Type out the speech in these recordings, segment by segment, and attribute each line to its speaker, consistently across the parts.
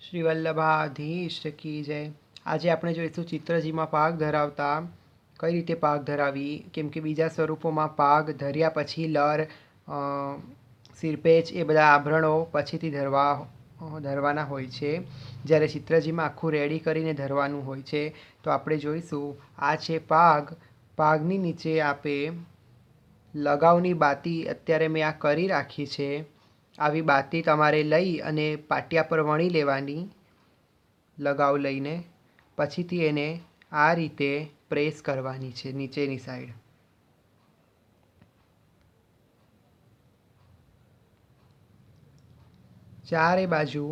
Speaker 1: શ્રી વલ્લભાધીશ કી જય। આજે આપણે જોઈશું ચિત્રજીમાં પાગ ધરાવતા કઈ રીતે પાગ ધરાવી, કેમ કે બીજા સ્વરૂપોમાં પાગ ધર્યા પછી લર, સિરપેચ એ બધા આભરણો પછીથી ધરવાના હોય છે, જ્યારે ચિત્રજીમાં આખું રેડી કરીને ધરવાનું હોય છે। તો આપણે જોઈશું, આ છે પાગ। પાગની નીચે આપે લગાવની બાતી અત્યારે મેં આ કરી રાખી છે। આવી બાતી તમારે લઈ અને પાટિયા પર વણી લેવાની લગાવ લઈને, પછીથી એને આ રીતે પ્રેસ કરવાની છે નીચેની સાઈડ। ચારે બાજુ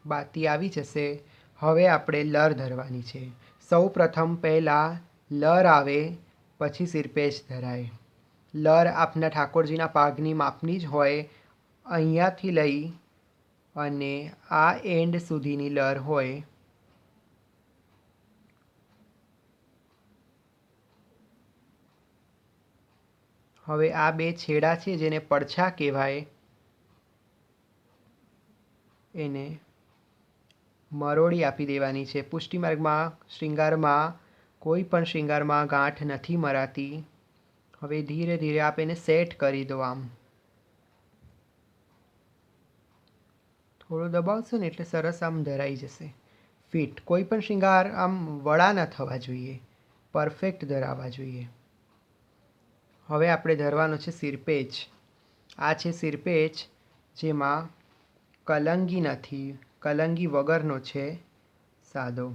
Speaker 1: બાતી આવી જશે। હવે આપણે લર ધરવાની છે। સૌ પ્રથમ પહેલાં લર આવે, પછી સિરપેચ ધરાય। લર આપના ઠાકોરજીના પાગની માપની જ હોય। અહીંયાથી લઈ અને આ એન્ડ સુધીની લર હોય। હવે આ બે છેડા છે જેને પડછા કહેવાય, એને મરોડી આપી દેવાની છે। પુષ્ટિમાર્ગમાં શ્રૃંગારમાં કોઈ પણ શ્રૃંગારમાં ગાંઠ નથી મરાતી। હવે ધીરે ધીરે આપ એને સેટ કરી દો। આમ થોડું દબાવશો ને એટલે સરસ આમ ધરાઈ જશે ફિટ। કોઈ પણ શ્રૃંગાર આમ વળા ન થવા જોઈએ, પરફેક્ટ ધરાવવા જોઈએ। હવે આપણે ધરવાનો છે સિરપેચ। આ છે સિરપેચ, જેમાં કલંગી નથી, કલંગી વગરનો છે, સાદો।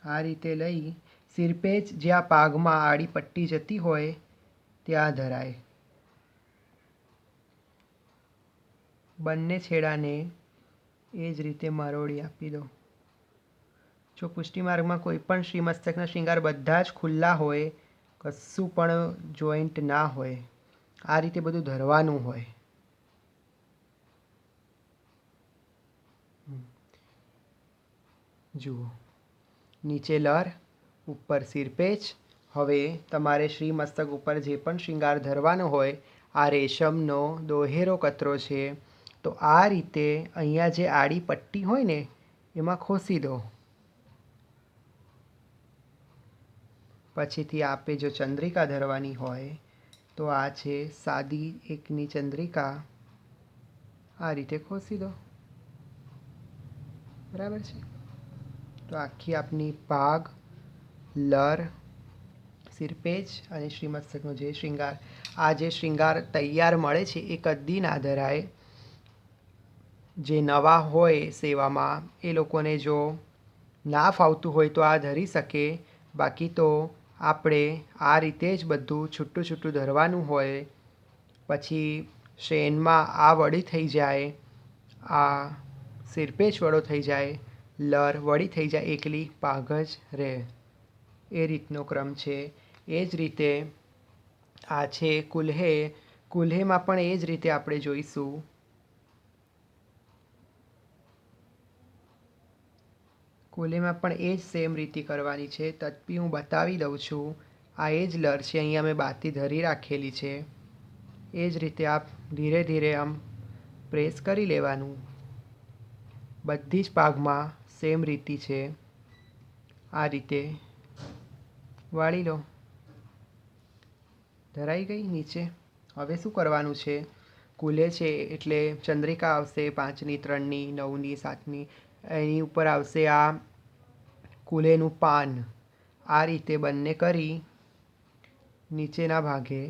Speaker 1: આ રીતે લઈ સિરપેચ જ્યાં પાગમાં આડી પટ્ટી જતી હોય ત્યાં ધરાય। બંને છેડાને એ જ રીતે મરોડી આપી દો। જો પુષ્ટિમાર્ગમાં કોઈ પણ શ્રીમસ્તકના શ્રૃંગાર બધા જ ખુલ્લા હોય, કશું પણ જોઈન્ટ ના હોય, આ રીતે બધું ધરવાનું હોય। જુઓ, નીચે લર, ઉપર સિરપેચ। હવે તમારે શ્રીમસ્તક ઉપર જે પણ શ્રૃંગાર ધરવાનો હોય, આ રેશમનો દોહેરો કતરો છે, તો આ રીતે અહીંયા જે આડી પટ્ટી હોય ને એમાં ખોસી દો। પછીથી આપે જો ચંદ્રિકા ધરવાની હોય તો આ છે સાદી એકની ચંદ્રિકા, આ રીતે ખોસી દો। બરાબર છે? તો આખી આપની પાગ, લર, સિરપેચ અને શ્રીમસ્તકનો જે શ્રૃંગાર, આ જે શ્રૃંગાર તૈયાર મળે છે એ કદી ના ધરાય। જે નવા હોય સેવામાં એ લોકોને જો ના ફાવતું હોય તો આ ધરી શકે, બાકી તો આપણે આ રીતે જ બધું છૂટું છૂટું ધરવાનું હોય। પછી શેનમાં આ વળી થઈ જાય, આ સિરપેચ વડો થઈ જાય, લર વળી થઈ જાય, એકલી પાગ જ રહે, એ રીતનો ક્રમ છે। એ જ રીતે આ છે કુલ્હે। કુલ્હેમાં પણ એ જ રીતે આપણે જોઈશું। કુલ્હેમાં પણ એ જ સેમ રીતે કરવાની છે, તદપી હું બતાવી દઉં છું। આ એ જ લર છે, અહીંયા મેં બાતી ધરી રાખેલી છે। એ જ રીતે આપ ધીરે ધીરે આમ પ્રેસ કરી લેવાનું। બધી જ પાગમાં સેમ રીતિ છે, આ રીતે વાળી લો। ધરાઈ ગઈ નીચે। હવે શું કરવાનું છે, કુલ્હે છે એટલે ચંદ્રિકા આવશે 5ની, 3ની, 9ની, 7ની, એની ઉપર આવશે આ કુલ્હેનું પાન। આ રીતે બંને કરી નીચેના ભાગે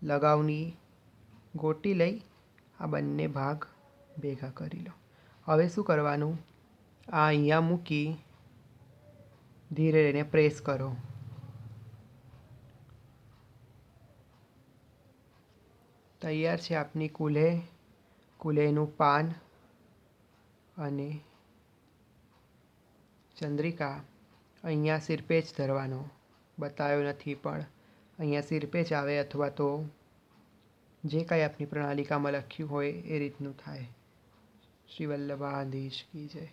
Speaker 1: લગાવની ગોટી લઈ આ બંને ભાગ ભેગા કરી લો। હવે શું કરવાનું, આ અહીંયા મૂકી ધીરે એને પ્રેસ કરો। તૈયાર છે આપની કુલ્હે, કુલ્હેનું પાન અને ચંદ્રિકા। અહીંયા સિરપેચ ધરવાનો બતાવ્યો નથી, પણ અહીંયા સિરપેચ આવે, અથવા તો જે કાંઈ આપની પ્રણાલિકામાં લખ્યું હોય એ રીતનું થાય। શ્રી વલ્લભાધીશ કી જય।